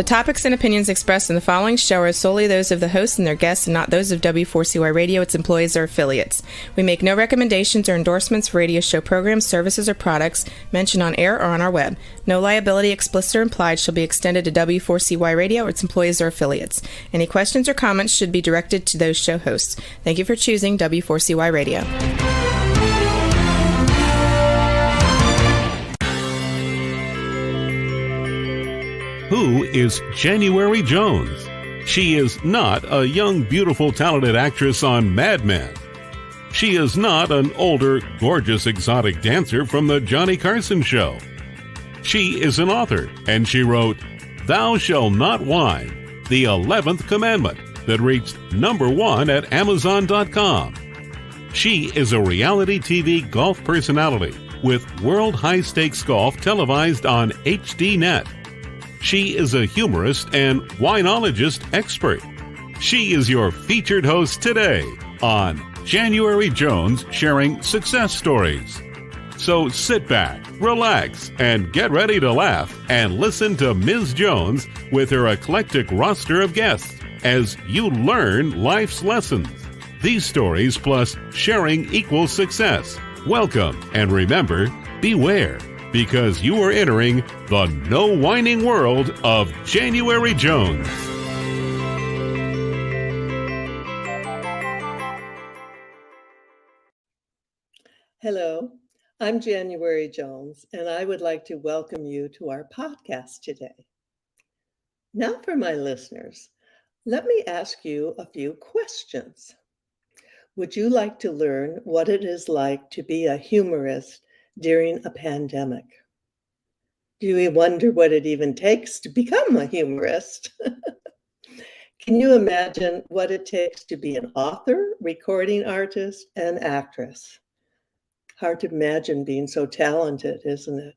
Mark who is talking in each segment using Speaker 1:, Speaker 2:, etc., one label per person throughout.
Speaker 1: The topics and opinions expressed in the following show are solely those of the host and their guests and not those of W4CY Radio, its employees, or affiliates. We make no recommendations or endorsements for radio show programs, services, or products mentioned on air or on our web. No liability, explicit or implied, shall be extended to W4CY Radio or its employees or affiliates. Any questions or comments should be directed to those show hosts. Thank you for choosing W4CY Radio.
Speaker 2: Who is January Jones? She is not a young, beautiful, talented actress on Mad Men. She is not an older, gorgeous, exotic dancer from the Johnny Carson Show. She is an author, and she wrote Thou Shalt Not Whine, the 11th Commandment, that reached #1 at Amazon.com. She is a reality TV golf personality with World High Stakes Golf televised on HDNet. She is a humorist and winologist expert. She is your featured host today on January Jones Sharing Success Stories. So sit back, relax, and get ready to laugh and listen to Ms. Jones with her eclectic roster of guests as you learn life's lessons. These stories plus sharing equals success. Welcome, and remember, beware, because you are entering the no whining world of January Jones.
Speaker 3: Hello, I'm January Jones, and I would like to welcome you to our podcast today. Now for my listeners, let me ask you a few questions. Would you like to learn what it is like to be a humorist during a pandemic? Do you wonder what it even takes to become a humorist? Can you imagine what it takes to be an author, recording artist, and actress? Hard to imagine being so talented, isn't it?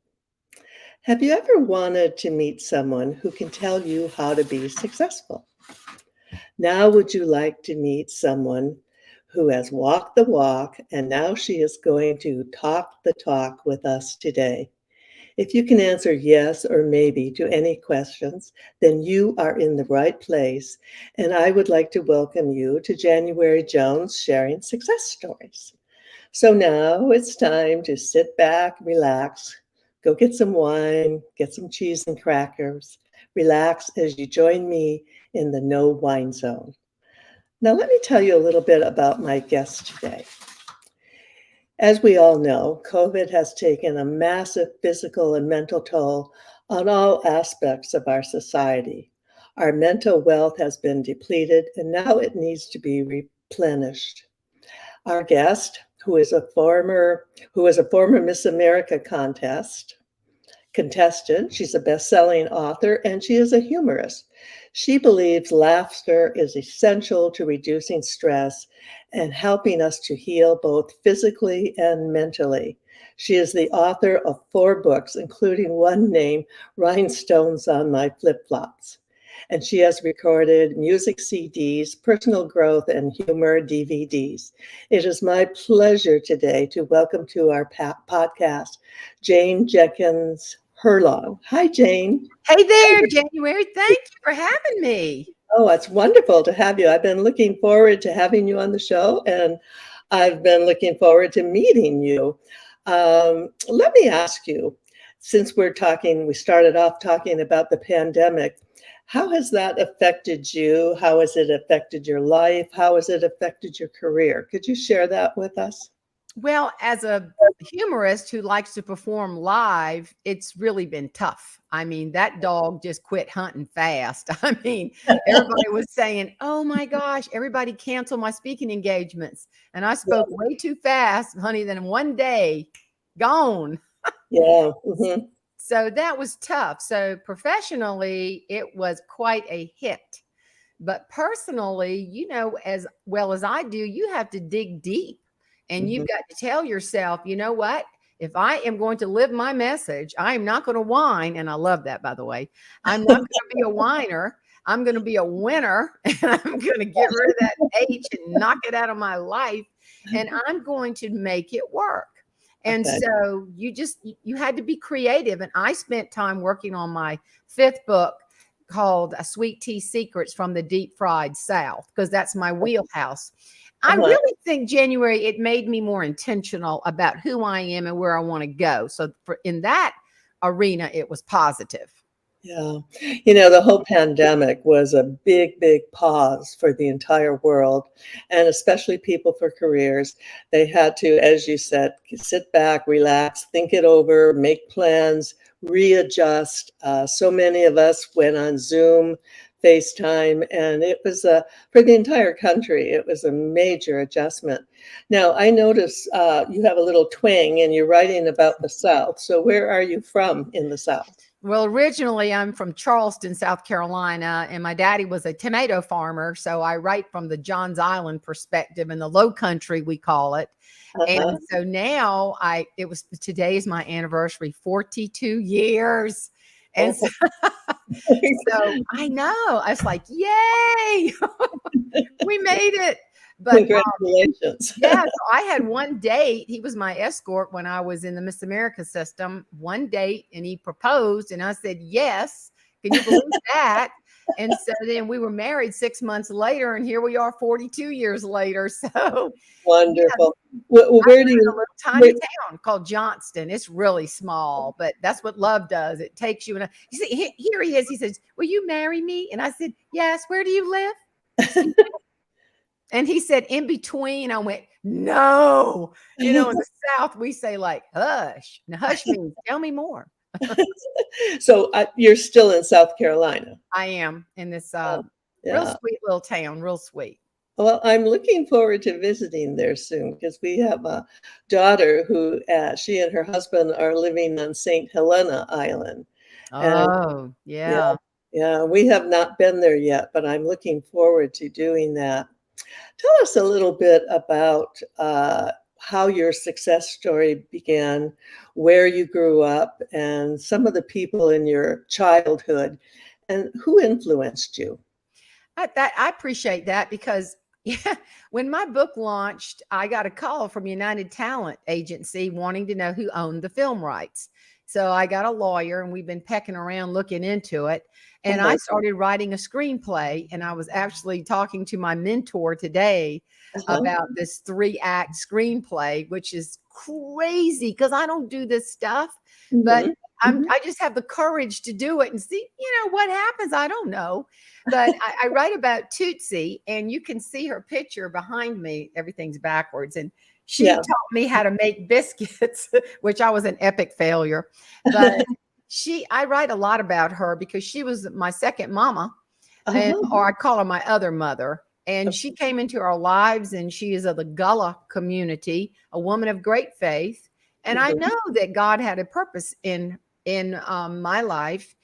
Speaker 3: Have you ever wanted to meet someone who can tell you how to be successful? Now would you like to meet someone who has walked the walk, and now she is going to talk the talk with us today? If you can answer yes or maybe to any questions, then you are in the right place, and I would like to welcome you to January Jones Sharing Success Stories. So now it's time to sit back, relax, go get some wine, get some cheese and crackers, relax as you join me in the no wine zone. Now, let me tell you a little bit about my guest today. As we all know, COVID has taken a massive physical and mental toll on all aspects of our society. Our mental wealth has been depleted, and now it needs to be replenished. Our guest, who is a former Miss America contestant, she's a best-selling author, and she is a humorist. She believes laughter is essential to reducing stress and helping us to heal both physically and mentally. She is the author of 4 books, including one named Rhinestones on My Flip-Flops. And she has recorded music CDs, personal growth, and humor DVDs. It is my pleasure today to welcome to our podcast, Jenkins Herlong. Hi, Jane.
Speaker 4: Hey there, January. Thank you for having me.
Speaker 3: Oh, it's wonderful to have you. I've been looking forward to having you on the show, and I've been looking forward to meeting you. Let me ask you, since we started off talking about the pandemic, how has that affected you? How has it affected your life? How has it affected your career? Could you share that with us?
Speaker 4: Well, as a humorist who likes to perform live, it's really been tough. I mean, that dog just quit hunting fast. I mean, everybody was saying, oh my gosh, everybody canceled my speaking engagements. And I spoke way too fast, honey, then in one day, gone.
Speaker 3: Yeah. Mm-hmm.
Speaker 4: So that was tough. So professionally, it was quite a hit. But personally, you know, as well as I do, you have to dig deep. And you've got to tell yourself, you know what? If I am going to live my message, I am not going to whine. And I love that, by the way. I'm not going to be a whiner. I'm going to be a winner. And I'm going to get rid of that H and knock it out of my life. And I'm going to make it work. And so you had to be creative. And I spent time working on my 5th book called Sweet Tea Secrets from the Deep Fried South, because that's my wheelhouse. I
Speaker 3: Uh-huh.
Speaker 4: really think January, it made me more intentional about who I am and where I want to go. So in that arena, it was positive.
Speaker 3: Yeah. The whole pandemic was a big, big pause for the entire world, and especially people for careers. They had to, as you said, sit back, relax, think it over, make plans, readjust. So many of us went on Zoom, FaceTime, and it was for the entire country, it was a major adjustment. Now, I notice you have a little twang and you're writing about the South. So where are you from in the South?
Speaker 4: Well, originally I'm from Charleston, South Carolina, and my daddy was a tomato farmer. So I write from the Johns Island perspective in the low country, we call it.
Speaker 3: Uh-huh.
Speaker 4: And so now today is my anniversary, 42 years. And so, so I know, I was like, yay, we made it. But
Speaker 3: Congratulations.
Speaker 4: yeah, so I had one date. He was my escort when I was in the Miss America system. One date, and he proposed, and I said yes. Can you believe that? And so then we were married 6 months later, and here we are 42 years later. So
Speaker 3: Wonderful.
Speaker 4: yeah,
Speaker 3: Where do
Speaker 4: a
Speaker 3: you
Speaker 4: little tiny town called Johnston. It's really small, but that's what love does. It takes you in you see, here he is. He says, "Will you marry me?" And I said, "Yes." "Where do you live?" And he said, "In between." I went, "No." In the South, we say like, hush. Now, hush means tell me more.
Speaker 3: So you're still in South Carolina.
Speaker 4: I am in this
Speaker 3: Yeah.
Speaker 4: real sweet little town, real sweet.
Speaker 3: Well, I'm looking forward to visiting there soon because we have a daughter who she and her husband are living on St. Helena Island. And
Speaker 4: Oh,
Speaker 3: yeah,
Speaker 4: yeah.
Speaker 3: yeah, we have not been there yet, but I'm looking forward to doing that. Tell us a little bit about how your success story began, where you grew up, and some of the people in your childhood, and who influenced you.
Speaker 4: I appreciate that because yeah, when my book launched, I got a call from United Talent Agency wanting to know who owned the film rights. So I got a lawyer, and we've been pecking around looking into it. And I
Speaker 3: Uh-huh,
Speaker 4: started writing a screenplay, and I was actually talking to my mentor today
Speaker 3: uh-huh.
Speaker 4: about this 3-act screenplay, which is crazy because I don't do this stuff, but
Speaker 3: Mhm, mhm.
Speaker 4: I just have the courage to do it and see, what happens. I don't know. But I write about Tootsie, and you can see her picture behind me. Everything's backwards. And she
Speaker 3: Yeah.
Speaker 4: taught me how to make biscuits, which I was an epic failure. But I write a lot about her because she was my second mama,
Speaker 3: Uh-huh.
Speaker 4: or I call her my other mother. And she came into our lives, and she is of the Gullah community, a woman of great faith. And I
Speaker 3: Mhm,
Speaker 4: know that God had a purpose in my life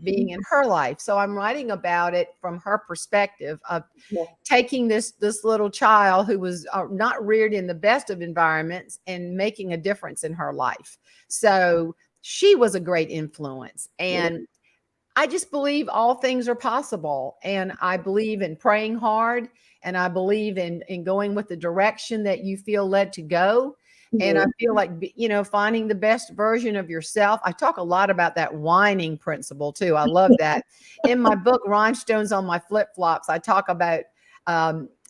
Speaker 4: being
Speaker 3: mhm.
Speaker 4: in her life. So I'm writing about it from her perspective of
Speaker 3: Yeah.
Speaker 4: taking this little child who was not reared in the best of environments and making a difference in her life. So she was a great influence.
Speaker 3: Yeah.
Speaker 4: And I just believe all things are possible. And I believe in praying hard, and I believe in going with the direction that you feel led to go. And I
Speaker 3: Mhm.
Speaker 4: feel like, finding the best version of yourself. I talk a lot about that whining principle too. I love that. In my book, Rhinestones on My Flip-Flops, I talk about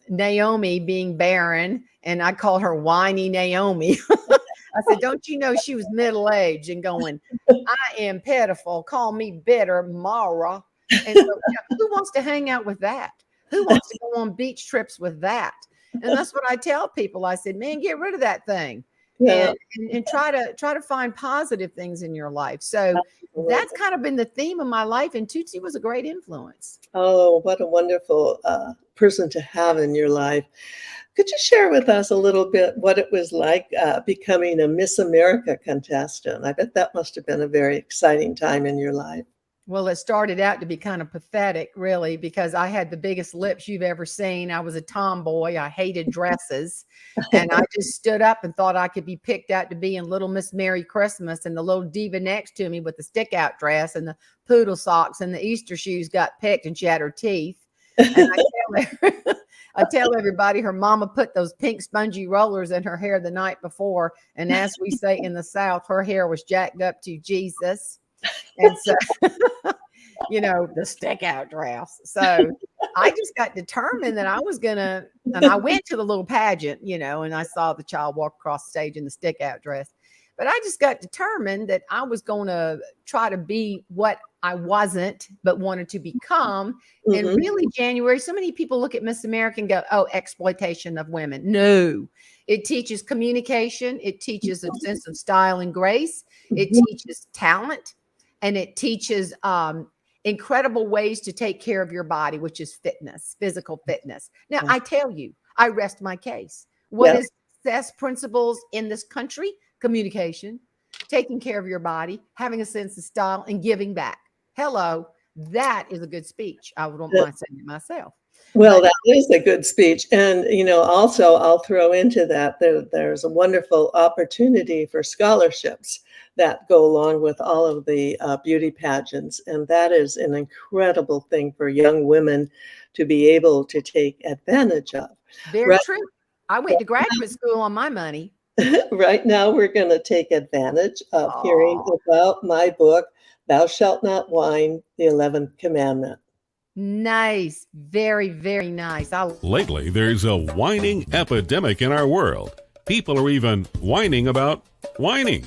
Speaker 4: Naomi being barren, and I call her whiny Naomi. I said, "Don't you know she was middle-aged and going, I am pitiful. Call me bitter, Mara." And so, who wants to hang out with that? Who wants to go on beach trips with that? And that's what I tell people. I said, "Man, get rid of that thing,
Speaker 3: Yeah,
Speaker 4: and try to find positive things in your life." So that's
Speaker 3: absolutely.
Speaker 4: kind of been the theme of my life. And Tootsie was a great influence.
Speaker 3: Oh, what a wonderful person to have in your life. Could you share with us a little bit what it was like becoming a Miss America contestant? I bet that must have been a very exciting time in your life.
Speaker 4: Well, it started out to be kind of pathetic, really, because I had the biggest lips you've ever seen. I was a tomboy. I hated dresses. And I just stood up and thought I could be picked out to be in Little Miss Merry Christmas. And the little diva next to me with the stick out dress and the poodle socks and the Easter shoes got picked, and she had her teeth. And I tell everybody her mama put those pink spongy rollers in her hair the night before. And as we say in the South, her hair was jacked up to Jesus. And so the stick out dress. So I just got determined that I was gonna, and I went to the little pageant, and I saw the child walk across the stage in the stick out dress. But I just got determined that I was going to try to be what I wasn't, but wanted to become. And really, January, so many people look at Miss America and go, oh, exploitation of women. No, it teaches communication. It teaches a sense of style and grace. It teaches talent, and it teaches incredible ways to take care of your body, which is fitness, physical fitness. Now, I tell you, I rest my case. What is success principles in this country? Communication, taking care of your body, having a sense of style, and giving back. Hello, that is a good speech. I don't mind saying it myself.
Speaker 3: Well, that is a good speech. And, also I'll throw into that, there's a wonderful opportunity for scholarships that go along with all of the beauty pageants. And that is an incredible thing for young women to be able to take advantage of.
Speaker 4: Very true. I went to graduate school on my money.
Speaker 3: Right now, we're going to take advantage of hearing about my book, Thou Shalt Not Whine, the 11th Commandment.
Speaker 4: Nice. Very, very nice.
Speaker 2: Lately, there's a whining epidemic in our world. People are even whining about whining.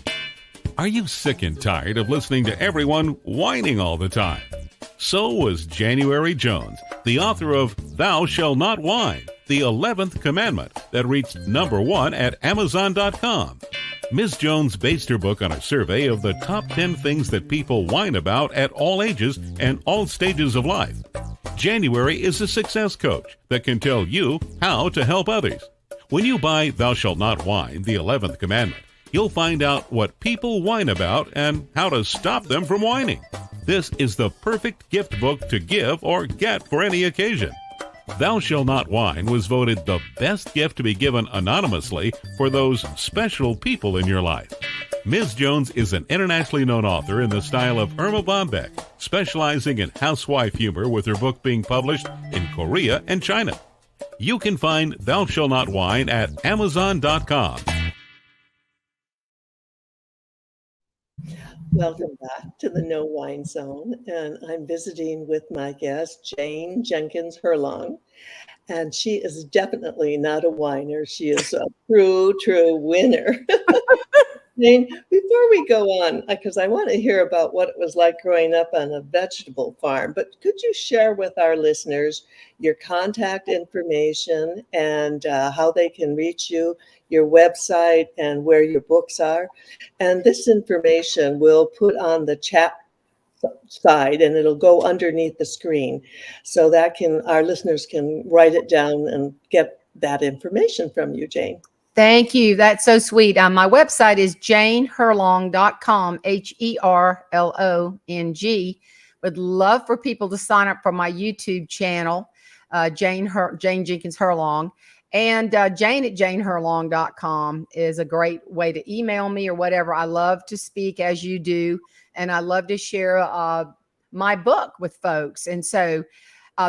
Speaker 2: Are you sick and tired of listening to everyone whining all the time? So was January Jones, the author of Thou Shalt Not Whine, the 11th Commandment, that reached #1 at Amazon.com. Ms. Jones based her book on a survey of the top 10 things that people whine about at all ages and all stages of life. January is a success coach that can tell you how to help others. When you buy Thou Shalt Not Whine, the 11th Commandment, you'll find out what people whine about and how to stop them from whining. This is the perfect gift book to give or get for any occasion. Thou Shalt Not Whine was voted the best gift to be given anonymously for those special people in your life. Ms. Jones is an internationally known author in the style of Irma Bombeck, specializing in housewife humor, with her book being published in Korea and China. You can find Thou Shalt Not Whine at Amazon.com.
Speaker 3: Welcome back to the No Wine Zone, and I'm visiting with my guest, Jenkins Herlong, and she is definitely not a whiner. She is a true winner. Jane, before we go on, because I want to hear about what it was like growing up on a vegetable farm, but could you share with our listeners your contact information and how they can reach you, your website, and where your books are? And this information we'll put on the chat side, and it'll go underneath the screen, so that our listeners can write it down and get that information from you, Jane.
Speaker 4: Thank you. That's so sweet. My website is janeherlong.com, HERLONG. Would love for people to sign up for my YouTube channel, Jane Jenkins Herlong. And Jane at janeherlong.com is a great way to email me or whatever. I love to speak as you do, and I love to share my book with folks. And so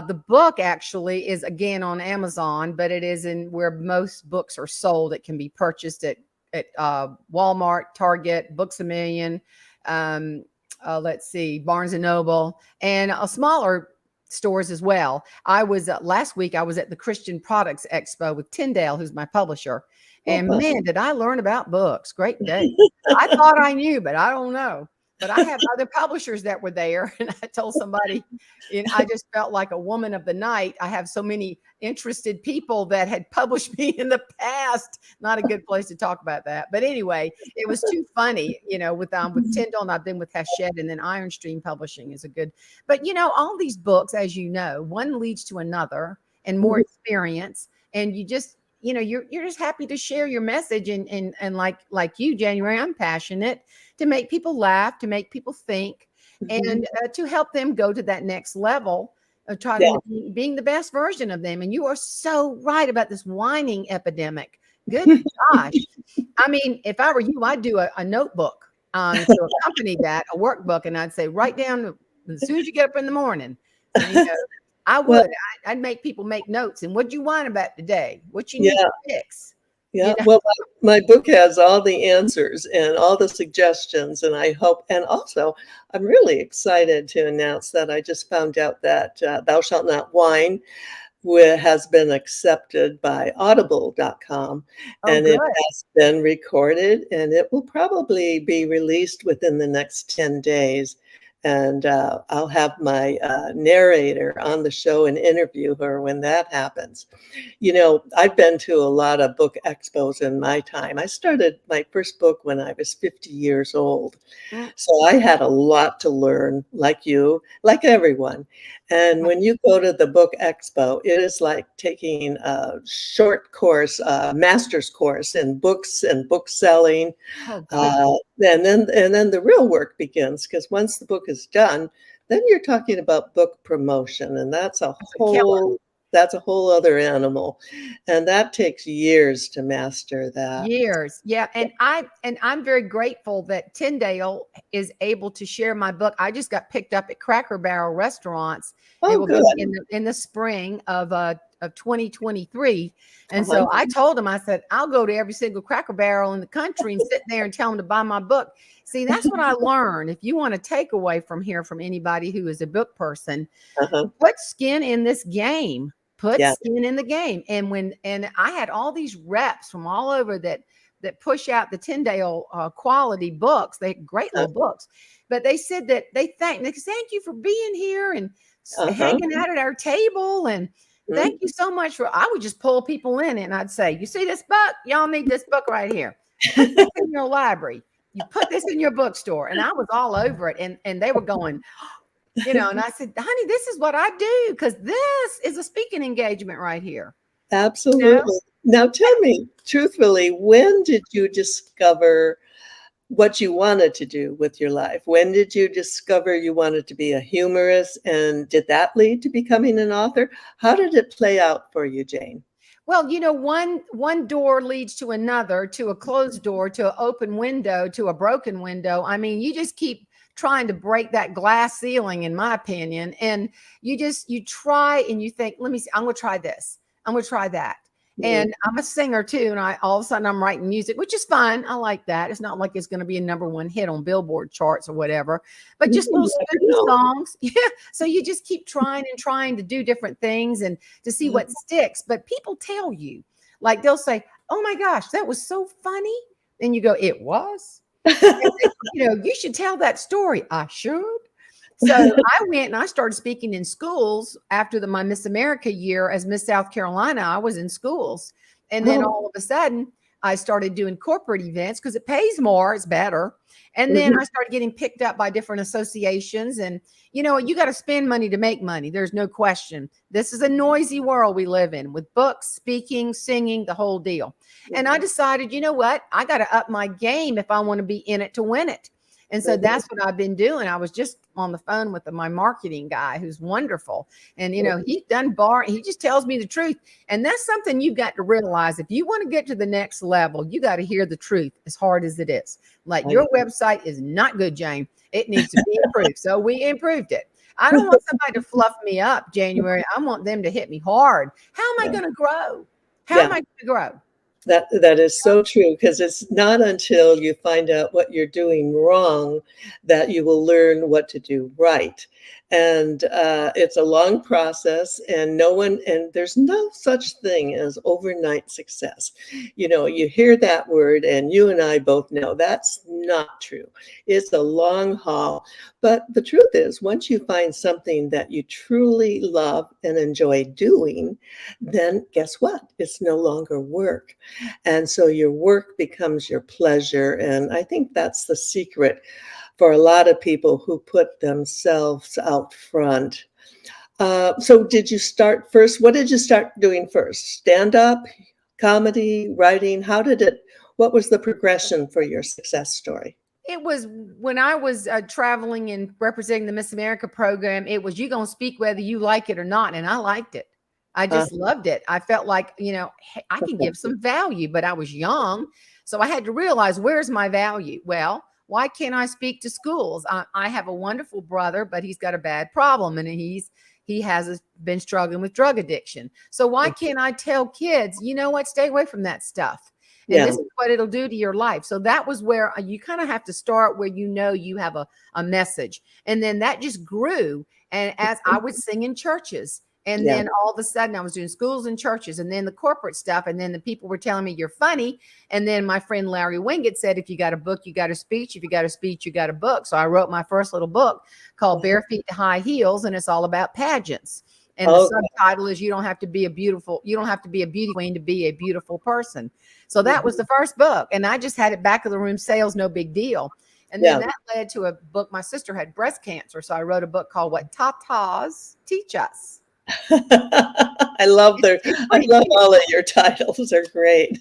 Speaker 4: the book actually is, again, on Amazon, but it is in where most books are sold. It can be purchased at Walmart, Target, Books A Million, Barnes & Noble, and smaller stores as well. I was last week, I was at the Christian Products Expo with Tyndale, who's my publisher. And man, did I learn about books. Great day. I thought I knew, but I don't know. But I have other publishers that were there. And I told somebody, I just felt like a woman of the night. I have so many interested people that had published me in the past. Not a good place to talk about that. But anyway, it was too funny, with Tyndall, and I've been with Hachette, and then Iron Stream Publishing is a good. But, all these books, as you know, one leads to another and more experience. And you just, you're just happy to share your message. And like you, January, I'm passionate to make people laugh, to make people think, and to help them go to that next level of being the best version of them. And you are so right about this whining epidemic. Good gosh. I mean, if I were you, I'd do a notebook to accompany that, a workbook, and I'd say, write down as soon as you get up in the morning. And, I would. I'd make people make notes. And what you whine about today? What you need to fix?
Speaker 3: Yeah, well, my book has all the answers and all the suggestions, and I hope, and also I'm really excited to announce that I just found out that Thou Shalt Not Whine has been accepted by audible.com,
Speaker 4: Oh,
Speaker 3: and it
Speaker 4: good.
Speaker 3: has been recorded, and it will probably be released within the next 10 days. And I'll have my narrator on the show and interview her when that happens. You know, I've been to a lot of book expos in my time. I started my first book when I was 50 years old.
Speaker 4: Mm,
Speaker 3: So I had a lot to learn, like you, like everyone. And when you go to the book expo, it is like taking a short course, a master's course in books and book selling.
Speaker 4: Oh, God.
Speaker 3: Uh, and then the real work begins, because once the book is done, then you're talking about book promotion, and
Speaker 4: That's a killer.
Speaker 3: that's a whole other animal. And that takes years to master that.
Speaker 4: Years. Yeah. And I'm very grateful that Tyndale is able to share my book. I just got picked up at Cracker Barrel restaurants. It
Speaker 3: Oh,
Speaker 4: will
Speaker 3: good.
Speaker 4: be in the spring of 2023. And
Speaker 3: Uh-huh.
Speaker 4: so I told him, I said, I'll go to every single Cracker Barrel in the country and sit there and tell them to buy my book. See, that's what I learned. If you want to take away from here from anybody who is a book person,
Speaker 3: Uh-huh.
Speaker 4: put skin in this game. Put
Speaker 3: Yeah.
Speaker 4: skin in the game. And I had all these reps from all over that push out the Tyndale quality books. They great little books, but they said that they said, thank you for being here and
Speaker 3: Uh-huh.
Speaker 4: hanging out at our table, and thank you so much for. I would just pull people in and I'd say, you see this book? Y'all need this book right here. Put this in your library. You put this in your bookstore. And I was all over it. And they were going, and I said, honey, this is what I do, because this is a speaking engagement right here.
Speaker 3: Absolutely. Now tell me, truthfully, when did you discover what you wanted to do with your life? When did you discover you wanted to be a humorist? And did that lead to becoming an author? How did it play out for you, Jane?
Speaker 4: Well, one door leads to another, to a closed door, to an open window, to a broken window. I mean, you just keep trying to break that glass ceiling, in my opinion. And you try and you think, let me see, I'm going to try this. I'm going to try that. And I'm a singer too. And all of a sudden I'm writing music, which is fine. I like that. It's not like it's going to be a #1 hit on Billboard charts or whatever, but just little spooky songs. Yeah. So you just keep trying and trying to do different things and to see what sticks. But people tell you, like they'll say, oh my gosh, that was so funny. And you go, it was. You should tell that story. I should. So I went and I started speaking in schools after my Miss America year as Miss South Carolina. I was in schools. And then all of a sudden I started doing corporate events because it pays more. It's better. And then I started getting picked up by different associations. And, you got to spend money to make money. There's no question. This is a noisy world we live in, with books, speaking, singing, the whole deal. And I decided, you know what? I got to up my game if I want to be in it to win it. And so that's what I've been doing. I was just on the phone with my marketing guy, who's wonderful. And, he just tells me the truth. And that's something you've got to realize. If you want to get to the next level, you got to hear the truth, as hard as it is. Like, your website is not good, Jane. It needs to be improved. So we improved it. I don't want somebody to fluff me up, January. I want them to hit me hard. How am I going to grow? How am I going to grow?
Speaker 3: That is so true, because it's not until you find out what you're doing wrong that you will learn what to do right. And it's a long process, and there's no such thing as overnight success. You hear that word, and you and I both know that's not true. It's a long haul. But the truth is, once you find something that you truly love and enjoy doing, then guess what? It's no longer work. And so your work becomes your pleasure. And I think that's the secret for a lot of people who put themselves out front. So did you start first? What did you start doing first? Stand up, comedy, writing? What was the progression for your success story?
Speaker 4: It was when I was traveling and representing the Miss America program. It was, you going to speak whether you like it or not. And I liked it. I just loved it. I felt like, hey, I can give some value, but I was young. So I had to realize, where's my value? Well, why can't I speak to schools? I have a wonderful brother, but he's got a bad problem, and he has been struggling with drug addiction. So why can't I tell kids, you know what, stay away from that stuff? And
Speaker 3: Yeah.
Speaker 4: this is what it'll do to your life. So that was where you kind of have to start where you have a message. And then that just grew. And as I would sing in churches, and
Speaker 3: Yeah.
Speaker 4: then all of a sudden I was doing schools and churches, and then the corporate stuff. And then the people were telling me you're funny. And then my friend Larry Winget said, if you got a book, you got a speech. If you got a speech, you got a book. So I wrote my first little book called Bare Feet to High Heels. And it's all about pageants. And the subtitle is you don't have to be a beauty queen to be a beautiful person. So that was the first book. And I just had it back of the room sales, no big deal. And then that led to a book. My sister had breast cancer. So I wrote a book called What Ta-Tas Teach Us.
Speaker 3: I love all of your titles. They're great.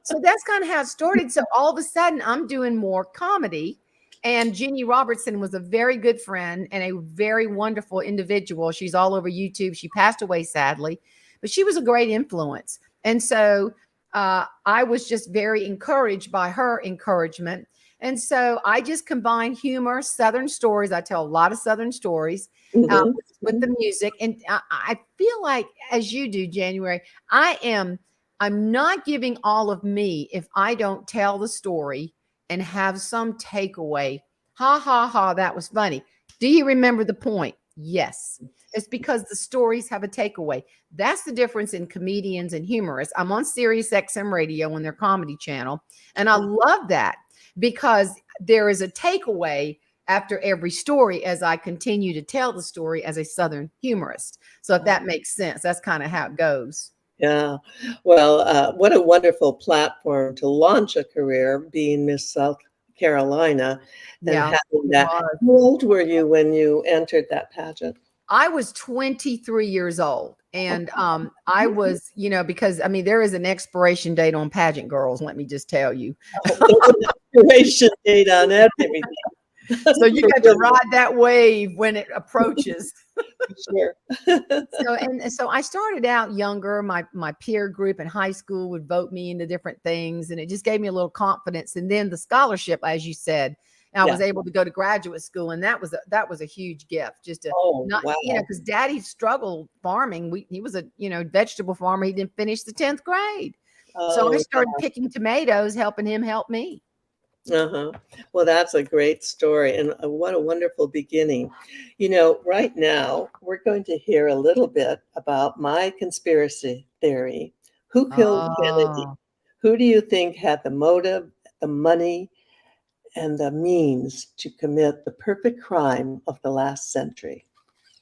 Speaker 4: So that's kind of how it started. So all of a sudden I'm doing more comedy. And Jeannie Robertson was a very good friend and a very wonderful individual. She's all over YouTube. She passed away sadly, but she was a great influence. And so I was just very encouraged by her encouragement. And so I just combine humor, Southern stories. I tell a lot of Southern stories with the music. And I feel like, as you do, January, I'm not giving all of me if I don't tell the story and have some takeaway. Ha, ha, ha, that was funny. Do you remember the point? Yes. It's because the stories have a takeaway. That's the difference in comedians and humorists. I'm on Sirius XM radio on their comedy channel. And I love that because there is a takeaway after every story as I continue to tell the story as a Southern humorist. So if that makes sense, that's kind of how it goes.
Speaker 3: Yeah. Well, what a wonderful platform to launch a career, being Miss South Carolina and having that. How old were you when you entered that pageant?
Speaker 4: I was 23 years old. And I was, because there is an expiration date on pageant girls. Let me just tell you.
Speaker 3: There's an expiration date on everything.
Speaker 4: So you got to ride that wave when it approaches.
Speaker 3: Sure.
Speaker 4: So I started out younger. My peer group in high school would vote me into different things, and it just gave me a little confidence. And then the scholarship, as you said, I was able to go to graduate school, and that was a huge gift. Just to because Daddy struggled farming. He was a vegetable farmer. He didn't finish the 10th grade, so I started picking tomatoes, helping him help me.
Speaker 3: Well, that's a great story, and what a wonderful beginning. Right now we're going to hear a little bit about my conspiracy theory. Who killed Kennedy? Who do you think had the motive, the money, and the means to commit the perfect crime of the last century?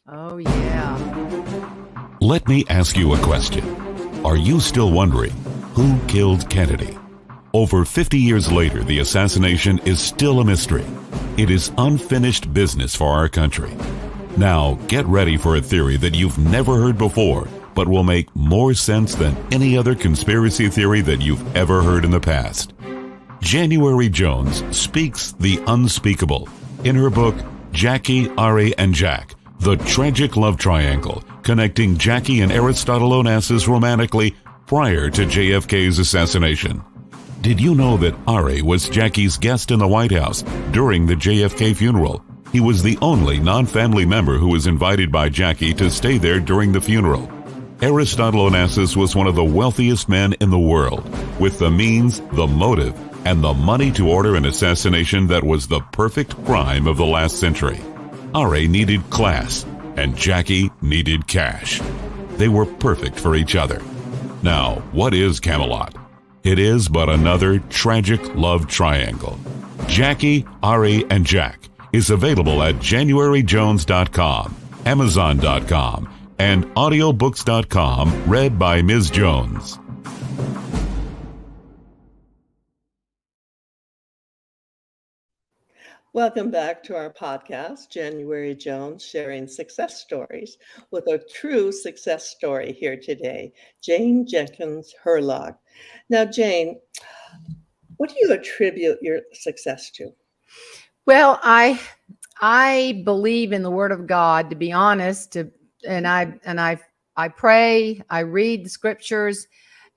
Speaker 4: Oh, yeah.
Speaker 2: Let me ask you a question. Are you still wondering who killed Kennedy? Over 50 years later, the assassination is still a mystery. It is unfinished business for our country. Now, get ready for a theory that you've never heard before, but will make more sense than any other conspiracy theory that you've ever heard in the past. January Jones speaks the unspeakable in her book, Jackie, Ari, and Jack, The Tragic Love Triangle, connecting Jackie and Aristotle Onassis romantically prior to JFK's assassination. Did you know that Ari was Jackie's guest in the White House during the JFK funeral? He was the only non-family member who was invited by Jackie to stay there during the funeral. Aristotle Onassis was one of the wealthiest men in the world, with the means, the motive, and the money to order an assassination that was the perfect crime of the last century. Ari needed class, and Jackie needed cash. They were perfect for each other. Now, what is Camelot? It is but another tragic love triangle. Jackie, Ari, and Jack is available at JanuaryJones.com, Amazon.com, and audiobooks.com, read by Ms. Jones.
Speaker 3: Welcome back to our podcast, January Jones, sharing success stories with a true success story here today, Jane Jenkins Herlong. Now, Jane, what do you attribute your success to?
Speaker 4: Well, I believe in the Word of God, to be honest, and I pray, I read the scriptures,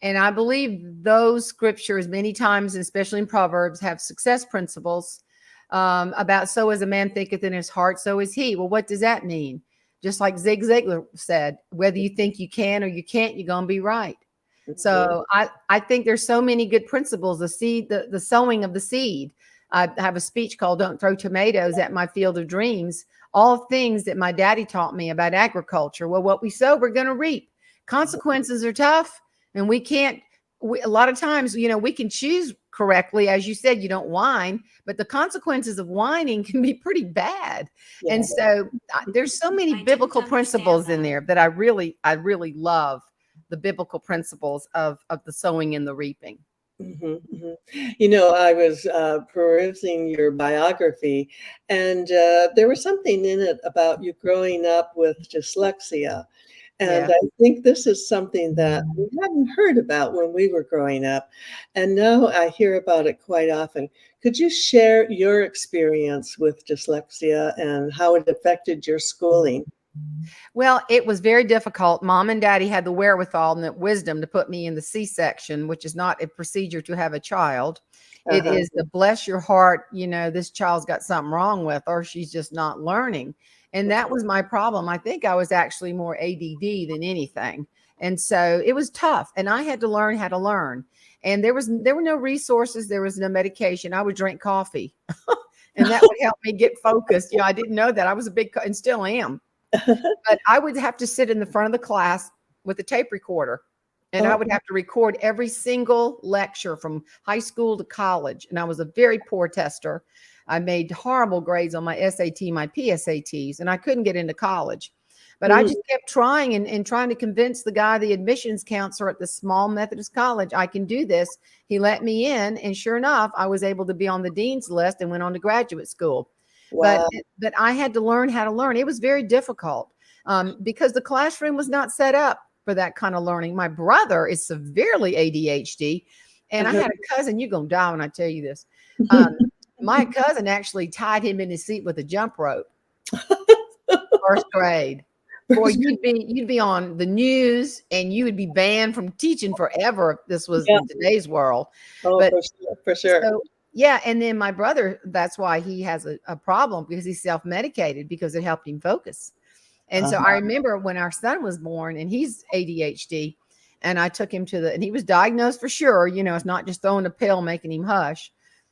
Speaker 4: and I believe those scriptures many times, especially in Proverbs, have success principles. About so as a man thinketh in his heart, so is he. Well, what does that mean? Just like Zig Ziglar said, whether you think you can or you can't, you're going to be right. So I think there's so many good principles. The seed, the sowing of the seed. I have a speech called "Don't Throw Tomatoes at My Field of Dreams." All things that my daddy taught me about agriculture. Well, what we sow, we're going to reap. Consequences are tough, and we can't. A lot of times, we can choose correctly. As you said, you don't whine, but the consequences of whining can be pretty bad.
Speaker 3: Yeah.
Speaker 4: And so there's so many biblical principles in there that I really love. The biblical principles of the sowing and the reaping.
Speaker 3: I was perusing your biography, and there was something in it about you growing up with dyslexia. And
Speaker 4: Yeah.
Speaker 3: I think this is something that we hadn't heard about when we were growing up. And now I hear about it quite often. Could you share your experience with dyslexia and how it affected your schooling?
Speaker 4: Well, it was very difficult. Mom and daddy had the wherewithal and the wisdom to put me in the C-section, which is not a procedure to have a child. It is the bless your heart, this child's got something wrong with her. She's just not learning. And that was my problem. I think I was actually more ADD than anything. And so it was tough. And I had to learn how to learn. And there were no resources. There was no medication. I would drink coffee and that would help me get focused. I didn't know that. I was and still am. But I would have to sit in the front of the class with a tape recorder, and I would have to record every single lecture from high school to college. And I was a very poor tester. I made horrible grades on my SAT, my PSATs, and I couldn't get into college. But I just kept trying and trying to convince the guy, the admissions counselor at the small Methodist college, I can do this. He let me in, and sure enough, I was able to be on the dean's list and went on to graduate school. Wow. But I had to learn how to learn. It was very difficult because the classroom was not set up for that kind of learning. My brother is severely ADHD, and I had a cousin. You're gonna die when I tell you this. My cousin actually tied him in his seat with a jump rope. First grade. Boy, you'd be on the news, and you would be banned from teaching forever if this was in today's world.
Speaker 3: Oh, but, for sure.
Speaker 4: So, yeah. And then my brother, that's why he has a problem, because he's self-medicated because it helped him focus. And so I remember when our son was born, and he's ADHD, and I took him and he was diagnosed for sure. It's not just throwing a pill, making him hush.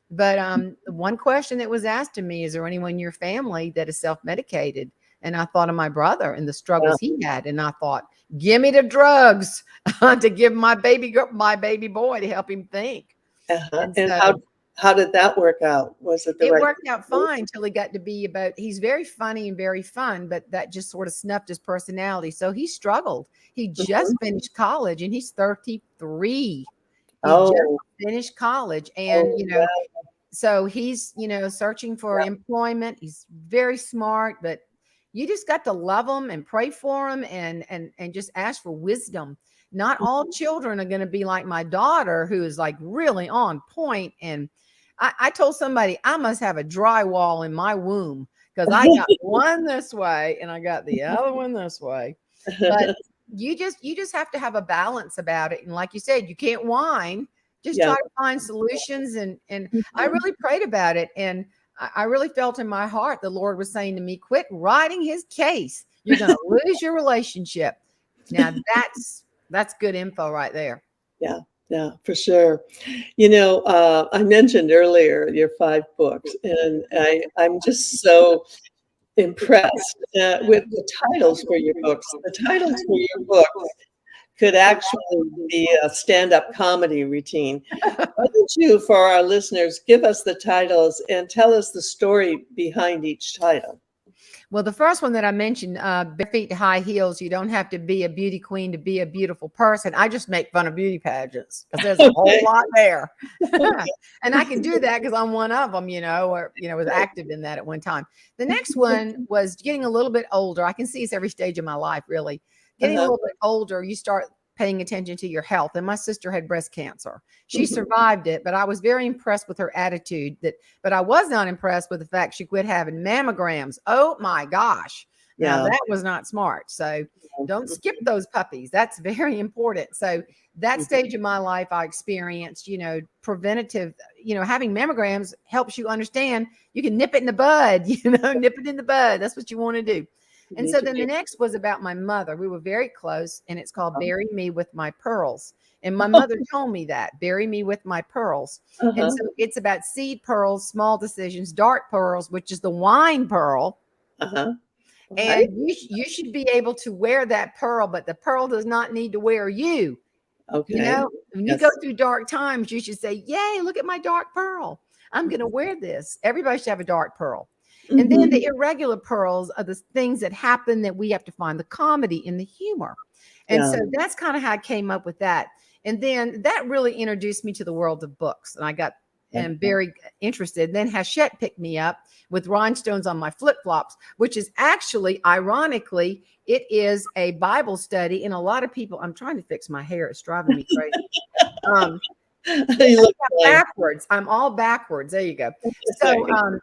Speaker 4: But one question that was asked to me, is there anyone in your family that is self-medicated? And I thought of my brother and the struggles he had. And I thought, give me the drugs to give my baby boy to help him think.
Speaker 3: And so, how did that work out? Was it
Speaker 4: It worked out fine till he got to be he's very funny and very fun, but that just sort of snuffed his personality. So he struggled. He just finished college, and he's 33. He just finished college. And, so he's, searching for employment. He's very smart, but you just got to love him and pray for him and just ask for wisdom. Not all children are going to be like my daughter, who is like really on point. And I told somebody I must have a drywall in my womb, because I got one this way and I got the other one this way. But you just have to have a balance about it. And like you said, you can't whine. Just try to find solutions. And I really prayed about it. And I really felt in my heart the Lord was saying to me, quit writing his case. You're going to lose your relationship. Now that's good info right there.
Speaker 3: Yeah, for sure. I mentioned earlier your 5 books, and I'm just so impressed with the titles for your books. The titles for your books could actually be a stand-up comedy routine. Why don't you, for our listeners, give us the titles and tell us the story behind each title?
Speaker 4: Well, the first one that I mentioned, Bare Feet to High Heels, you don't have to be a beauty queen to be a beautiful person. I just make fun of beauty pageants because there's a whole lot there. And I can do that because I'm one of them, was active in that at one time. The next one was getting a little bit older. I can see it's every stage of my life, really. Getting a little bit older, you start paying attention to your health. And my sister had breast cancer. She survived it, but I was very impressed with her attitude. But I was not impressed with the fact she quit having mammograms. Oh my gosh. Now that was not smart. So don't skip those puppies. That's very important. So that stage of my life, I experienced, preventative, having mammograms helps you understand you can nip it in the bud, nip it in the bud. That's what you want to do. And so then the next was about my mother. We were very close, and it's called Bury Me with My Pearls. And my mother told me that, bury me with my pearls.
Speaker 3: Uh-huh.
Speaker 4: And so it's about seed pearls, small decisions, dark pearls, which is the wine pearl.
Speaker 3: Uh-huh.
Speaker 4: And
Speaker 3: Right.
Speaker 4: you should be able to wear that pearl, but the pearl does not need to wear you. You
Speaker 3: Okay.
Speaker 4: know, when you
Speaker 3: Yes.
Speaker 4: go through dark times, you should say, yay, look at my dark pearl. I'm going to wear this. Everybody should have a dark pearl. And then the irregular pearls are the things that happen that we have to find the comedy and the humor. And
Speaker 3: Yeah.
Speaker 4: so that's kind of how I came up with that. And then that really introduced me to the world of books. And I got very interested. Then Hachette picked me up with Rhinestones on My Flip-Flops, which is actually, ironically, it is a Bible study. And a lot of people, I'm trying to fix my hair. It's driving me crazy.
Speaker 3: You look fine.
Speaker 4: Backwards. I'm all backwards. There you go. So,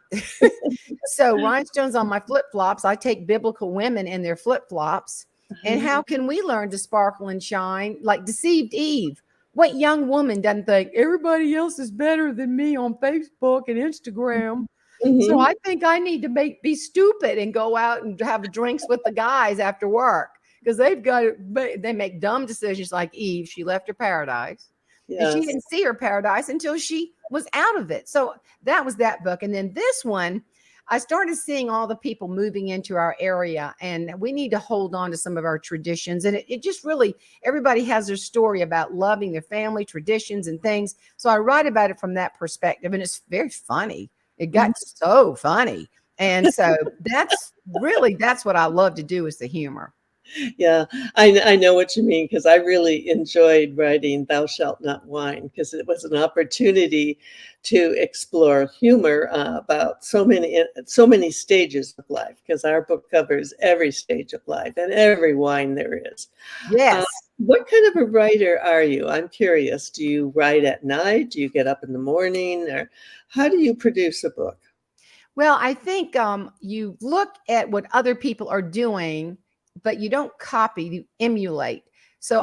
Speaker 4: so Rhinestones on My Flip-Flops, I take biblical women in their flip-flops. And how can we learn to sparkle and shine like deceived Eve? What young woman doesn't think everybody else is better than me on Facebook and Instagram? So I think I need to be stupid and go out and have drinks with the guys after work because they make dumb decisions like Eve. She left her paradise.
Speaker 3: Yes.
Speaker 4: And she didn't see her paradise until she was out of it. So that was that book. And then this one, I started seeing all the people moving into our area, and we need to hold on to some of our traditions. And it just really, everybody has their story about loving their family, traditions, and things. So I write about it from that perspective, and it's very funny. It got so funny. And so that's what I love to do is the humor.
Speaker 3: Yeah, I know what you mean because I really enjoyed writing Thou Shalt Not Whine because it was an opportunity to explore humor about so many stages of life because our book covers every stage of life and every whine there is.
Speaker 4: Yes.
Speaker 3: What kind of a writer are you? I'm curious. Do you write at night? Do you get up in the morning? Or how do you produce a book?
Speaker 4: Well, I think you look at what other people are doing, but you don't copy, you emulate. So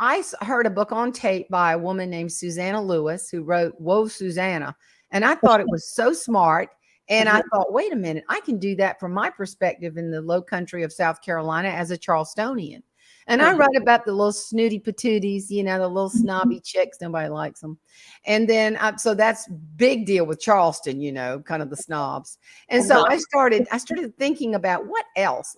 Speaker 4: I heard a book on tape by a woman named Susanna Lewis who wrote Whoa, Susanna. And I thought it was so smart. And I thought, wait a minute, I can do that from my perspective in the low country of South Carolina as a Charlestonian. And I write about the little snooty patooties, the little snobby chicks. Nobody likes them. And then, so that's big deal with Charleston, kind of the snobs. And so I started thinking about what else,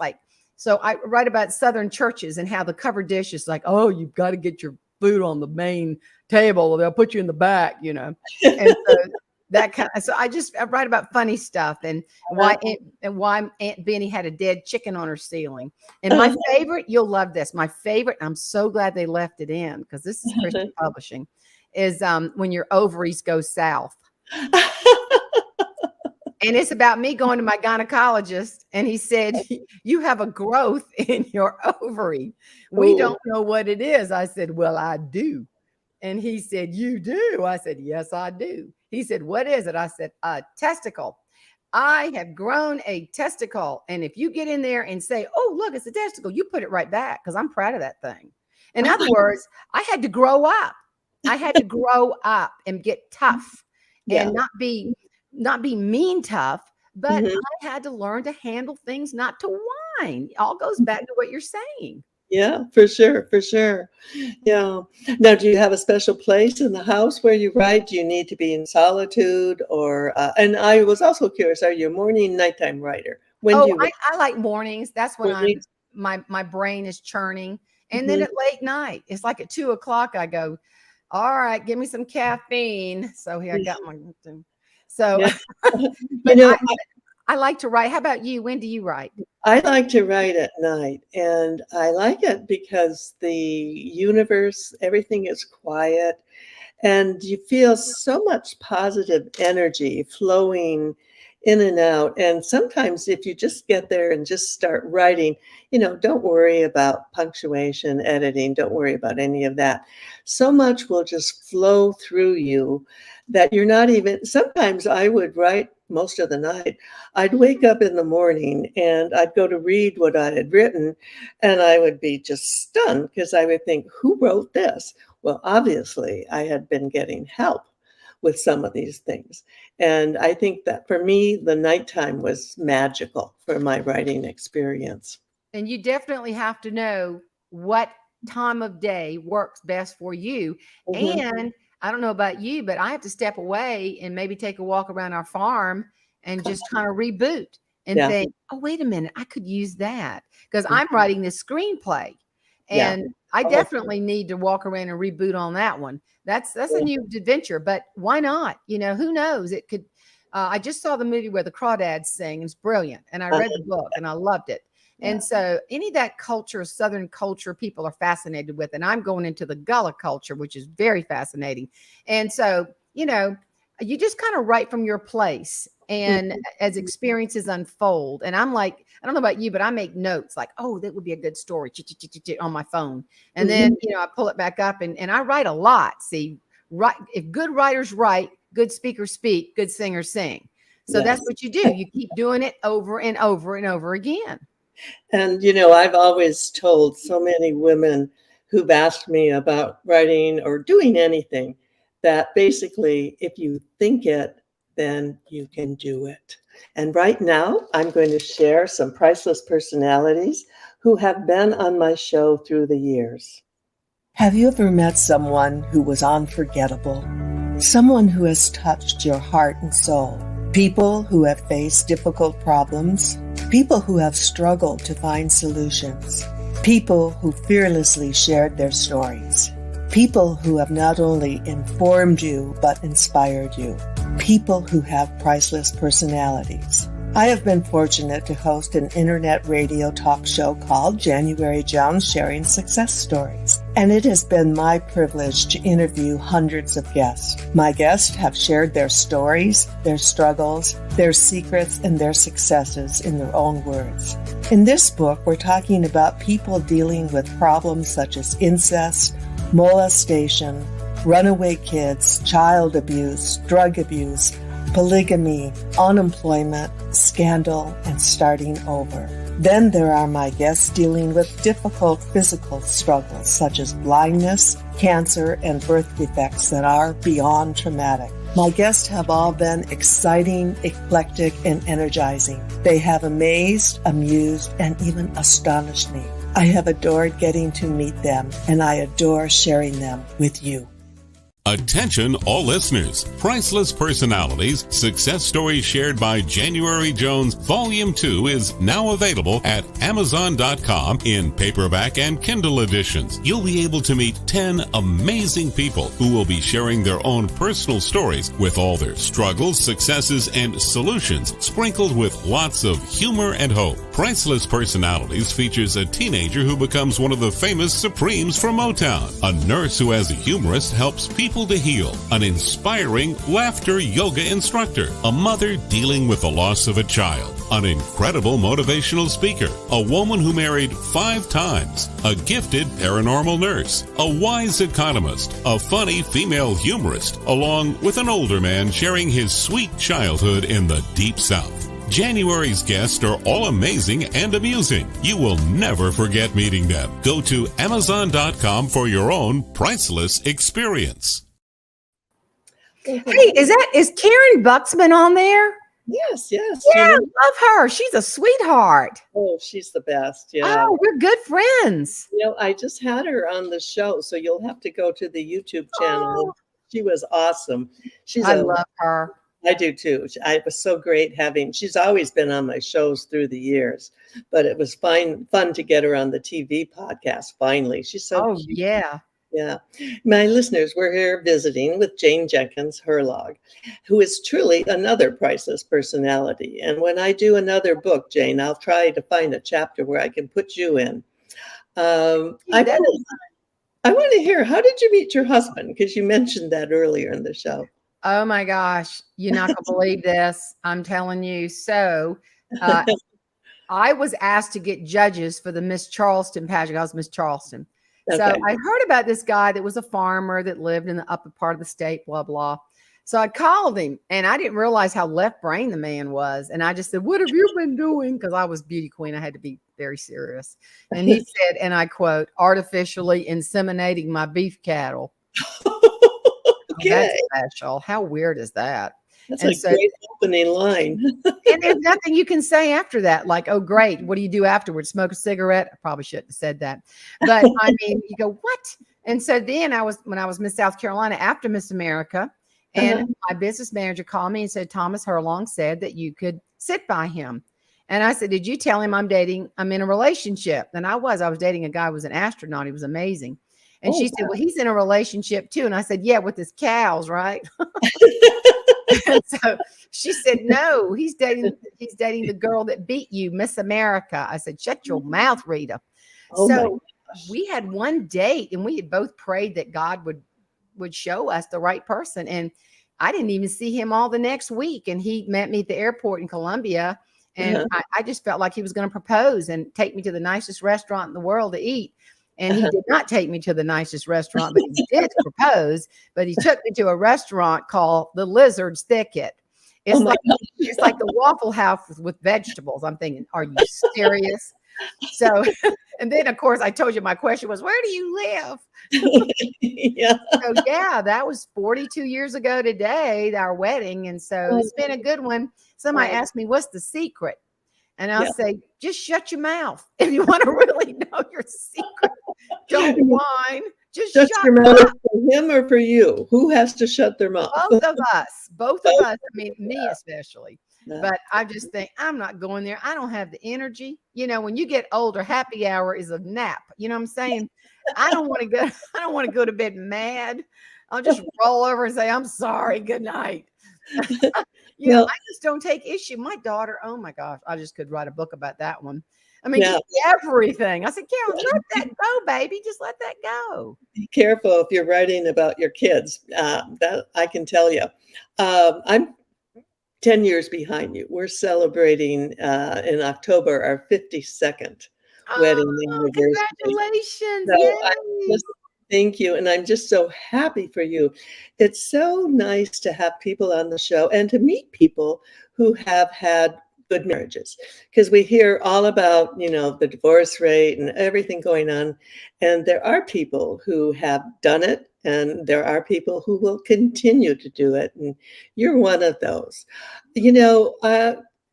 Speaker 4: so I write about Southern churches and how the cover dish is like, oh, you've got to get your food on the main table or they'll put you in the back, And so so I write about funny stuff and why Aunt Benny had a dead chicken on her ceiling. And my favorite, you'll love this. My favorite, I'm so glad they left it in because this is Christian publishing, is when your ovaries go south. And it's about me going to my gynecologist, and he said, you have a growth in your ovary. We don't know what it is. I said, well, I do. And he said, you do? I said, yes, I do. He said, what is it? I said, a testicle. I have grown a testicle. And if you get in there and say, oh, look, it's a testicle, you put it right back because I'm proud of that thing. In other words, I had to grow up. I had to grow up and get tough and not be mean tough, but I had to learn to handle things, not to whine. It all goes back to what you're saying.
Speaker 3: Yeah, for sure. For sure. Yeah. Now, do you have a special place in the house where you write? Do you need to be in solitude or, and I was also curious, are you a morning, nighttime writer? When do you write?
Speaker 4: I like mornings. That's when my brain is churning. And then at late night, it's like at 2:00, I go, all right, give me some caffeine. So here I got my, so, but I like to write. How about you? When do you write?
Speaker 3: I like to write at night, and I like it because the universe, everything is quiet, and you feel so much positive energy flowing in and out. And sometimes if you just get there and just start writing, don't worry about punctuation, editing, don't worry about any of that. So much will just flow through you that you're not even, sometimes I would write most of the night. I'd wake up in the morning and I'd go to read what I had written, and I would be just stunned because I would think, who wrote this? Well, obviously, I had been getting help with some of these things. And I think that for me, the nighttime was magical for my writing experience.
Speaker 4: And you definitely have to know what time of day works best for you.
Speaker 3: Mhm.
Speaker 4: And I don't know about you, but I have to step away and maybe take a walk around our farm and just kind of reboot and
Speaker 3: Yeah.
Speaker 4: think, oh, wait a minute, I could use that because I'm writing this screenplay.
Speaker 3: Yeah.
Speaker 4: And I
Speaker 3: Oh,
Speaker 4: definitely need to walk around and reboot on that one. That's a new adventure, but why not? Who knows? It could. I just saw the movie where the crawdads sing. It's brilliant, and I read the book and I loved it. And so any of that culture, Southern culture, people are fascinated with. And I'm going into the Gullah culture, which is very fascinating. And so, you just kind of write from your place and as experiences unfold. And I'm like, I don't know about you, but I make notes like, oh, that would be a good story on my phone. And then, I pull it back up and I write a lot. See, if good writers write, good speakers speak, good singers sing. So that's what you do. You keep doing it over and over and over again.
Speaker 3: And, I've always told so many women who've asked me about writing or doing anything that basically, if you think it, then you can do it. And right now, I'm going to share some priceless personalities who have been on my show through the years. Have you ever met someone who was unforgettable? Someone who has touched your heart and soul? People who have faced difficult problems? People who have struggled to find solutions? People who fearlessly shared their stories? People who have not only informed you, but inspired you? People who have priceless personalities. I have been fortunate to host an internet radio talk show called January Jones Sharing Success Stories, and it has been my privilege to interview hundreds of guests. My guests have shared their stories, their struggles, their secrets, and their successes in their own words. In this book, we're talking about people dealing with problems such as incest, molestation, runaway kids, child abuse, drug abuse, polygamy, unemployment, scandal, and starting over. Then there are my guests dealing with difficult physical struggles such as blindness, cancer, and birth defects that are beyond traumatic. My guests have all been exciting, eclectic, and energizing. They have amazed, amused, and even astonished me. I have adored getting to meet them, and I adore sharing them with you.
Speaker 2: Attention all listeners. Priceless Personalities, Success Stories Shared by January Jones, Volume 2 is now available at Amazon.com in paperback and Kindle editions. You'll be able to meet 10 amazing people who will be sharing their own personal stories with all their struggles, successes, and solutions, sprinkled with lots of humor and hope. Priceless Personalities features a teenager who becomes one of the famous Supremes from Motown, a nurse who as a humorist helps people to heal, an inspiring laughter yoga instructor, a mother dealing with the loss of a child, an incredible motivational speaker, a woman who married 5 times, a gifted paranormal nurse, a wise economist, a funny female humorist, along with an older man sharing his sweet childhood in the Deep South. January's guests are all amazing and amusing. You will never forget meeting them. Go to Amazon.com for your own priceless experience.
Speaker 4: Hey, is Karen Buxman on there?
Speaker 3: Yes.
Speaker 4: Yeah, I love her. She's a sweetheart.
Speaker 3: Oh, she's the best. Yeah.
Speaker 4: Oh, we're good friends.
Speaker 3: I just had her on the show, so you'll have to go to the YouTube channel.
Speaker 4: Oh.
Speaker 3: She was awesome.
Speaker 4: I love her.
Speaker 3: I do too. It was so great she's always been on my shows through the years, but it was fun to get her on the TV podcast finally. She's so cute.
Speaker 4: Yeah.
Speaker 3: Yeah. My listeners, we're here visiting with Jane Jenkins Herlong, who is truly another priceless personality. And when I do another book, Jane, I'll try to find a chapter where I can put you in. I want to hear, how did you meet your husband? Because you mentioned that earlier in the show.
Speaker 4: Oh my gosh. You're not going to believe this. I'm telling you. So I was asked to get judges for the Miss Charleston pageant. I was Miss Charleston. Okay. So I heard about this guy that was a farmer that lived in the upper part of the state, blah, blah. So I called him and I didn't realize how left brain the man was. And I just said, what have you been doing? Because I was beauty queen. I had to be very serious. And he said, and I quote, artificially inseminating my beef cattle.
Speaker 3: Okay.
Speaker 4: That's special. How weird is that?
Speaker 3: That's
Speaker 4: And
Speaker 3: a
Speaker 4: so,
Speaker 3: great opening line.
Speaker 4: and there's nothing you can say after that. Like, oh, great. What do you do afterwards? Smoke a cigarette? I probably shouldn't have said that. But I mean, you go, what? And so then when I was Miss South Carolina after Miss America, and
Speaker 3: Uh-huh.
Speaker 4: my business manager called me and said, Thomas Herlong said that you could sit by him. And I said, did you tell him I'm in a relationship? And I was dating a guy who was an astronaut. He was amazing. And
Speaker 3: Oh,
Speaker 4: she said, well, he's in a relationship too. And I said, yeah, with his cows, right? And so she said, no, he's dating the girl that beat you, Miss America. I said, shut your mouth, Rita.
Speaker 3: oh my
Speaker 4: So
Speaker 3: gosh.
Speaker 4: we had one date and we had both prayed that God would show us the right person. And I didn't even see him all the next week. And he met me at the airport in Columbia. And
Speaker 3: Uh-huh.
Speaker 4: I just felt like he was going to propose and take me to the nicest restaurant in the world to eat. And he
Speaker 3: Uh-huh.
Speaker 4: did not take me to the nicest restaurant, but he did propose. But he took me to a restaurant called the Lizard's Thicket.
Speaker 3: Oh
Speaker 4: It's
Speaker 3: my
Speaker 4: like
Speaker 3: gosh.
Speaker 4: it's like the Waffle House with vegetables. I'm thinking, are you serious? So, and then of course I told you my question was, where do you live?
Speaker 3: Yeah.
Speaker 4: So yeah, that was 42 years ago today, our wedding. And so it's been a good one. Somebody
Speaker 3: Oh,
Speaker 4: asked me, what's the secret? And I'll
Speaker 3: yeah.
Speaker 4: say, just shut your mouth. If you want to really know your secret, don't whine. Just
Speaker 3: Shut
Speaker 4: shut
Speaker 3: your mouth
Speaker 4: up.
Speaker 3: for him or for you? Who has to shut their mouth?
Speaker 4: Both of us. Both of
Speaker 3: Both.
Speaker 4: us. I mean, me especially.
Speaker 3: Yeah.
Speaker 4: But I just think I'm not going there. I don't have the energy. You know, when you get older, happy hour is a nap. You know what I'm saying? I don't want to go. I don't want to go to bed mad. I'll just roll over and say, I'm sorry. Good night. You know,
Speaker 3: Well,
Speaker 4: I just don't take issue. My daughter, oh my gosh, I just could write a book about that one. I mean,
Speaker 3: yeah.
Speaker 4: just everything. I said, Carol, let that go, baby. Just let that go.
Speaker 3: Be careful if you're writing about your kids. That I can tell you. I'm 10 years behind you. We're celebrating in October our 52nd wedding
Speaker 4: Oh,
Speaker 3: anniversary.
Speaker 4: congratulations.
Speaker 3: So I
Speaker 4: Yay.
Speaker 3: just thank you. And I'm just so happy for you. It's so nice to have people on the show and to meet people who have had good marriages because we hear all about, the divorce rate and everything going on. And there are people who have done it and there are people who will continue to do it. And you're one of those. You know,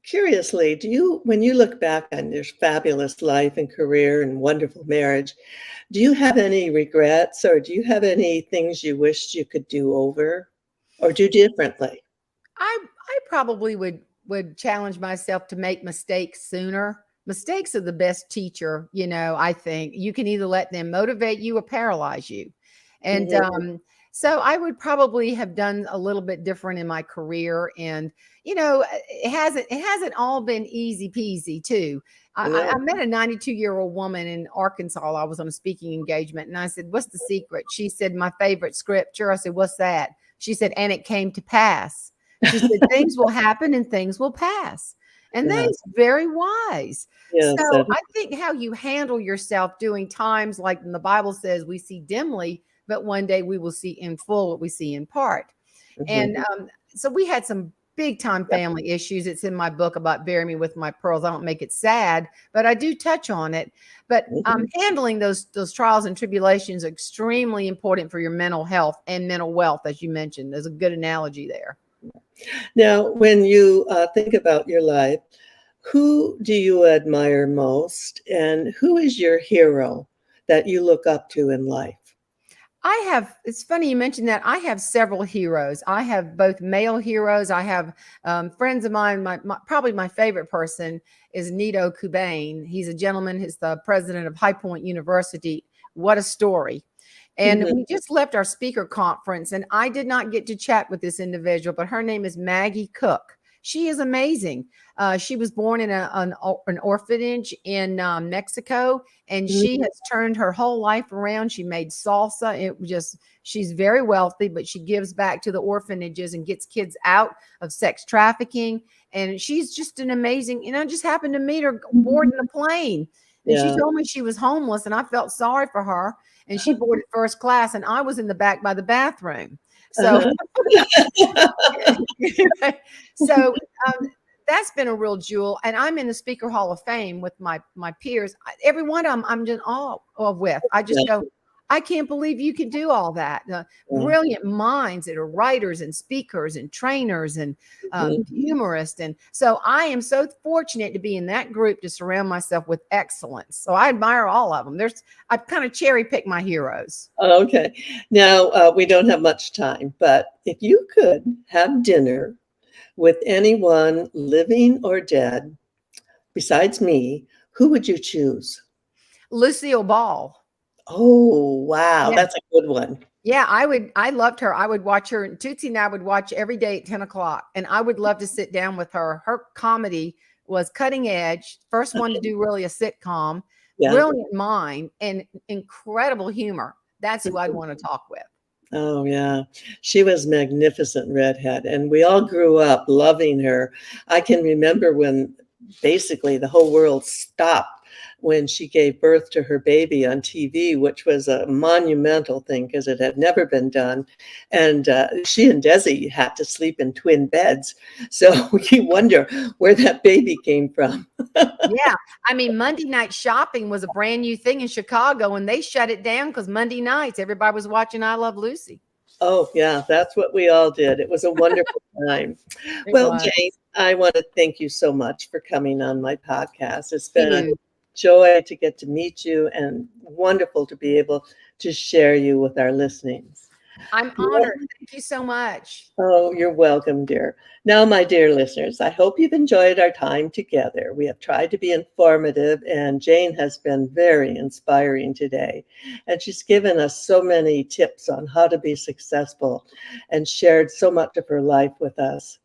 Speaker 3: curiously, when you look back on your fabulous life and career and wonderful marriage, do you have any regrets or do you have any things you wished you could do over or do differently?
Speaker 4: I probably would challenge myself to make mistakes sooner. Mistakes are the best teacher, you know. I think you can either let them motivate you or paralyze you. And
Speaker 3: Mhm.
Speaker 4: so I would probably have done a little bit different in my career. And you know, it hasn't all been easy peasy too. I
Speaker 3: No.
Speaker 4: met a 92-year-old woman in Arkansas. I was on a speaking engagement, and I said, "What's the secret?" She said, "My favorite scripture." I said, "What's that?" She said, "And it came to pass." She said, "Things will happen and things will pass." And that
Speaker 3: Yes,
Speaker 4: is very wise.
Speaker 3: yes,
Speaker 4: So I think how you handle yourself during times like the Bible says we see dimly, but one day we will see in full what we see in part. And
Speaker 3: mhm,
Speaker 4: so we had some big time
Speaker 3: yep,
Speaker 4: family issues. It's in my book about Bury Me With My Pearls. I don't make it sad, but I do touch on it. But
Speaker 3: mhm.
Speaker 4: handling those trials and tribulations are extremely important for your mental health and mental wealth, as you mentioned. There's a good analogy there.
Speaker 3: Now, when you think about your life, who do you admire most and who is your hero that you look up to in life?
Speaker 4: It's funny you mentioned that. I have several heroes. I have both male heroes. I have friends of mine. Probably my favorite person is Nito Kubain. He's a gentleman. He's the president of High Point University. What a story. And
Speaker 3: Mhm,
Speaker 4: we just left our speaker conference, and I did not get to chat with this individual, but her name is Maggie Cook. She is amazing. She was born in an orphanage in Mexico, and she
Speaker 3: mhm,
Speaker 4: has turned her whole life around. She made salsa. She's very wealthy, but she gives back to the orphanages and gets kids out of sex trafficking. And she's just an amazing, I just happened to meet her
Speaker 3: mhm.
Speaker 4: boarding a plane. And she
Speaker 3: Yeah.
Speaker 4: told me she was homeless, and I felt sorry for her. And she boarded first class, and I was in the back by the bathroom. So,
Speaker 3: Uh-huh.
Speaker 4: so that's been a real jewel. And I'm in the Speaker Hall of Fame with my peers. Every one of them I'm just all with. I just go, I can't believe you can do all that. Brilliant minds that are writers and speakers and trainers and humorists. And so I am so fortunate to be in that group, to surround myself with excellence. So I admire all of them. I kind of cherry pick my heroes.
Speaker 3: Okay. Now, we don't have much time, but if you could have dinner with anyone living or dead besides me, who would you choose?
Speaker 4: Lucille Ball.
Speaker 3: Oh, wow.
Speaker 4: Yeah.
Speaker 3: That's a good one.
Speaker 4: Yeah, I loved her. I would watch her. Tootsie and I would watch every day at 10 o'clock. And I would love to sit down with her. Her comedy was cutting edge. First one to do really a sitcom.
Speaker 3: Yeah.
Speaker 4: Brilliant mind and incredible humor. That's who I'd want to talk with.
Speaker 3: Oh, yeah. She was magnificent redhead. And we all grew up loving her. I can remember when basically the whole world stopped when she gave birth to her baby on TV, which was a monumental thing because it had never been done. And she and Desi had to sleep in twin beds. So you wonder where that baby came from.
Speaker 4: Yeah. I mean, Monday Night Shopping was a brand new thing in Chicago, and they shut it down because Monday nights, everybody was watching I Love Lucy.
Speaker 3: Oh, yeah, that's what we all did. It was a wonderful time. Well, Jane, I want to thank you so much for coming on my podcast. It's been a joy to get to meet you and wonderful to be able to share you with our listenings.
Speaker 4: I'm honored. Thank you so much.
Speaker 3: Oh, you're welcome, dear. Now, my dear listeners, I hope you've enjoyed our time together. We have tried to be informative, and Jane has been very inspiring today. And she's given us so many tips on how to be successful and shared so much of her life with us.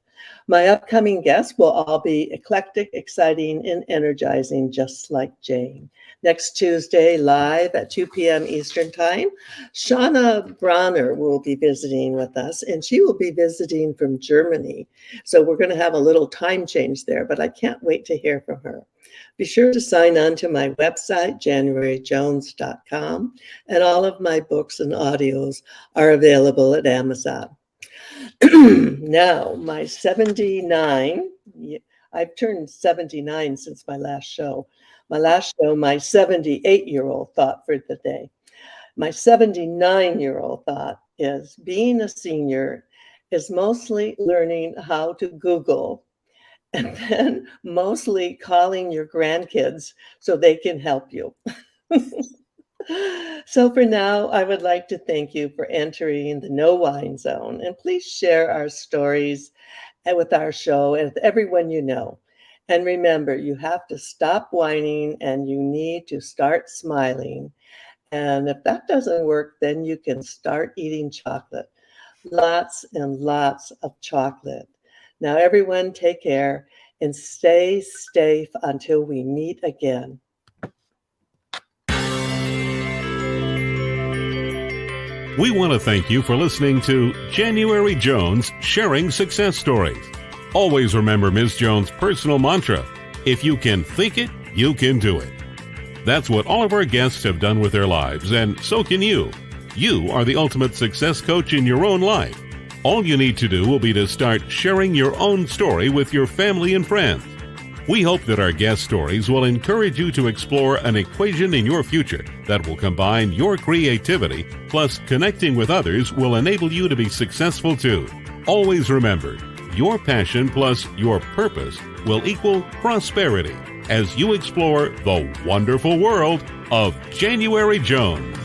Speaker 3: My upcoming guests will all be eclectic, exciting, and energizing, just like Jane. Next Tuesday, live at 2 p.m. Eastern Time, Shauna Bronner will be visiting with us, and she will be visiting from Germany. So we're going to have a little time change there, but I can't wait to hear from her. Be sure to sign on to my website, januaryjones.com, and all of my books and audios are available at Amazon. Now, my 79, I've turned 79 since my last show. My 78-year-old thought for the day. My 79-year-old thought is being a senior is mostly learning how to Google and then mostly calling your grandkids so they can help you. So for now, I would like to thank you for entering the No Whine Zone, and please share our stories with our show and with everyone you know. And remember, you have to stop whining and you need to start smiling. And if that doesn't work, then you can start eating chocolate. Lots and lots of chocolate. Now, everyone, take care and stay safe until we meet again.
Speaker 2: We want to thank you for listening to January Jones Sharing Success Stories. Always remember Ms. Jones' personal mantra, if you can think it, you can do it. That's what all of our guests have done with their lives, and so can you. You are the ultimate success coach in your own life. All you need to do will be to start sharing your own story with your family and friends. We hope that our guest stories will encourage you to explore an equation in your future that will combine your creativity plus connecting with others will enable you to be successful too. Always remember, your passion plus your purpose will equal prosperity as you explore the wonderful world of January Jones.